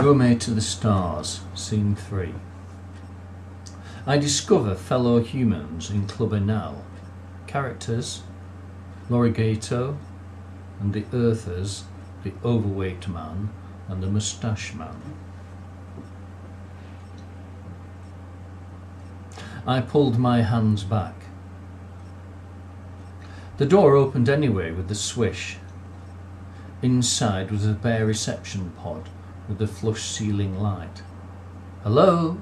Gourmet to the Stars, Scene 3. I discover fellow humans in Club Enalle. Characters: Lory Gato and the Earthers, the overweight man and the moustache man. I pulled my hands back. The door opened anyway with a swish. Inside was a bare reception pod with a flush ceiling light. Hello?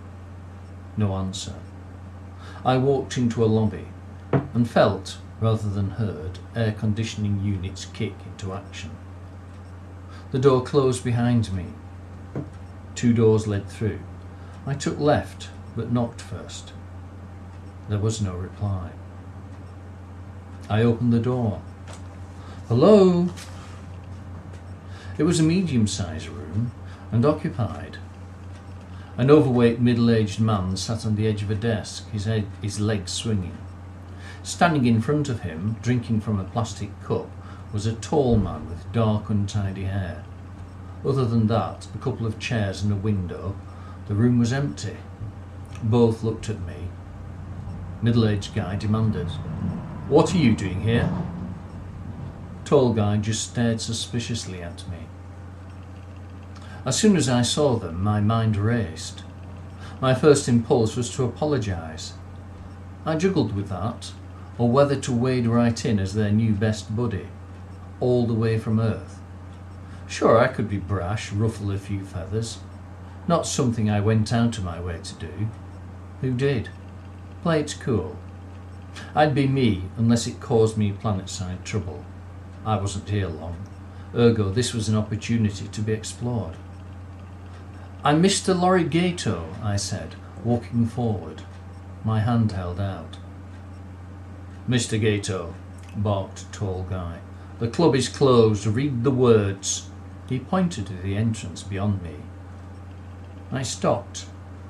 No answer. I walked into a lobby and felt, rather than heard, air conditioning units kick into action. The door closed behind me. 2 doors led through. I took left, but knocked first. There was no reply. I opened the door. Hello? It was a medium-sized room and occupied. An overweight middle-aged man sat on the edge of a desk, his legs swinging. Standing in front of him, drinking from a plastic cup, was a tall man with dark, untidy hair. Other than that, a couple of chairs and a window, the room was empty. Both looked at me. Middle-aged guy demanded, "What are you doing here?" Tall guy just stared suspiciously at me. As soon as I saw them, my mind raced. My first impulse was to apologise. I juggled with that, or whether to wade right in as their new best buddy, all the way from Earth. Sure, I could be brash, ruffle a few feathers. Not something I went out of my way to do. Who did? Play it cool. I'd be me unless it caused me planet-side trouble. I wasn't here long, ergo this was an opportunity to be explored. "I'm Mr. Lory Gato," I said, walking forward, my hand held out. "Mr. Gato," barked tall guy, "the club is closed, read the words." He pointed to the entrance beyond me. I stopped,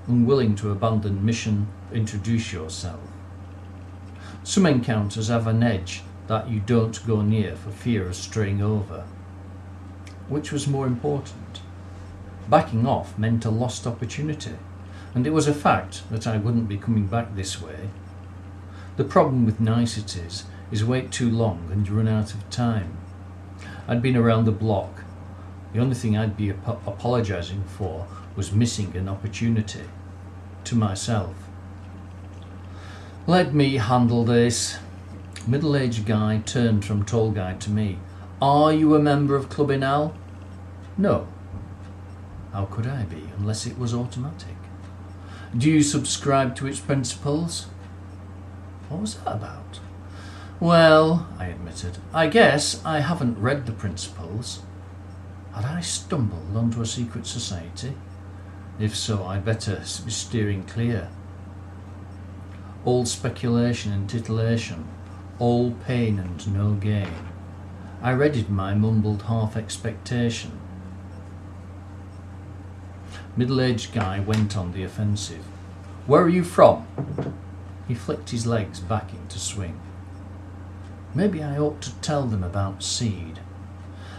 unwilling to abandon mission, introduce yourself. Some encounters have an edge that you don't go near for fear of straying over. Which was more important? Backing off meant a lost opportunity, and it was a fact that I wouldn't be coming back this way. The problem with niceties is wait too long and you run out of time. I'd been around the block. The only thing I'd be apologising for was missing an opportunity. To myself. "Let me handle this." Middle-aged guy turned from tall guy to me. "Are you a member of Club Enalle?" "No." How could I be unless it was automatic? "Do you subscribe to its principles?" What was that about? "Well," I admitted, "I guess I haven't read the principles." Had I stumbled onto a secret society? If so, I'd better be steering clear. All speculation and titillation, all pain and no gain. I readied my mumbled half-expectation. Middle-aged guy went on the offensive. "Where are you from?" He flicked his legs back into swing. Maybe I ought to tell them about seed.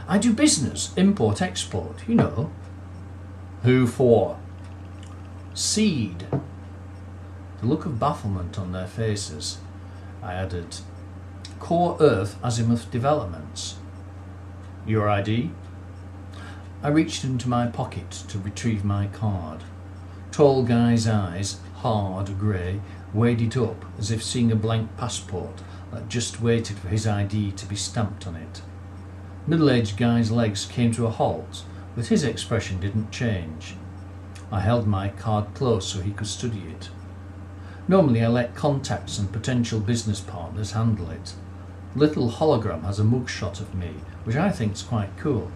"I do business, import-export, you know." "Who for?" "Seed." The look of bafflement on their faces, I added, "Core Earth Azimuth Developments." "Your ID?" I reached into my pocket to retrieve my card. Tall guy's eyes, hard grey, weighed it up as if seeing a blank passport that just waited for his ID to be stamped on it. Middle-aged guy's legs came to a halt, but his expression didn't change. I held my card close so he could study it. Normally I let contacts and potential business partners handle it. The little hologram has a mugshot of me, which I think's quite cool.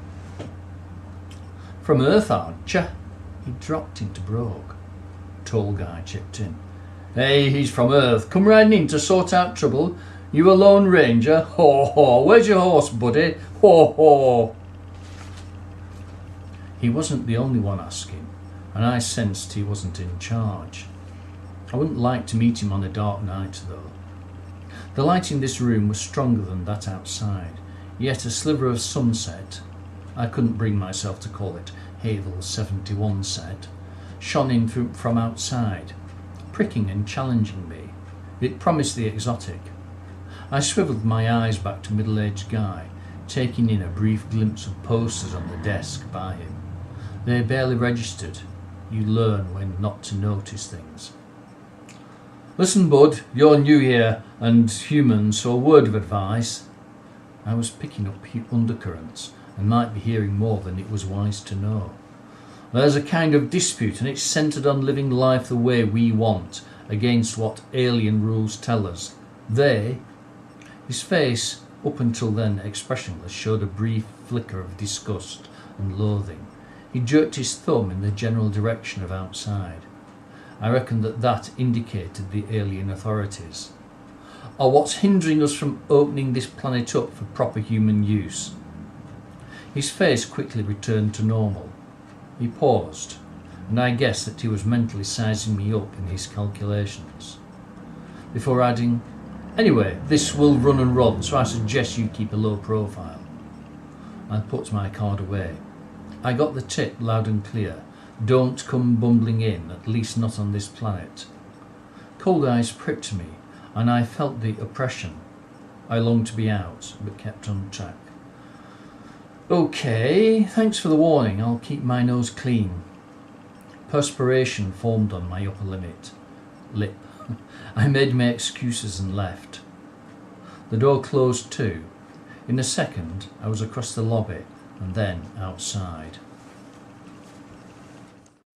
"From Earth, aren't ya?" He dropped into brogue. Tall guy chipped in. "Hey, he's from Earth. Come riding in to sort out trouble. You a lone ranger? Haw haw. Where's your horse, buddy? Haw haw." He wasn't the only one asking, and I sensed he wasn't in charge. I wouldn't like to meet him on a dark night, though. The light in this room was stronger than that outside, yet a sliver of sunset, I couldn't bring myself to call it, Havel 71 said, shone in from outside, pricking and challenging me. It promised the exotic. I swiveled my eyes back to middle-aged guy, taking in a brief glimpse of posters on the desk by him. They barely registered. You learn when not to notice things. Listen, bud, you're new here and human, so a word of advice. I was picking up undercurrents and might be hearing more than it was wise to know. There's a kind of dispute, and it's centred on living life the way we want, against what alien rules tell us. His face, up until then expressionless, showed a brief flicker of disgust and loathing. He jerked his thumb in the general direction of outside. I reckoned that indicated the alien authorities. Or what's hindering us from opening this planet up for proper human use? His face quickly returned to normal. He paused, and I guessed that he was mentally sizing me up in his calculations, before adding, "Anyway, this will run and run, so I suggest you keep a low profile." I put my card away. I got the tip loud and clear. Don't come bumbling in, at least not on this planet. Cold eyes pricked me, and I felt the oppression. I longed to be out, but kept on track. Okay, thanks for the warning. I'll keep my nose clean. Perspiration formed on my upper lip. I made my excuses and left. The door closed too. In a second, I was across the lobby and then outside.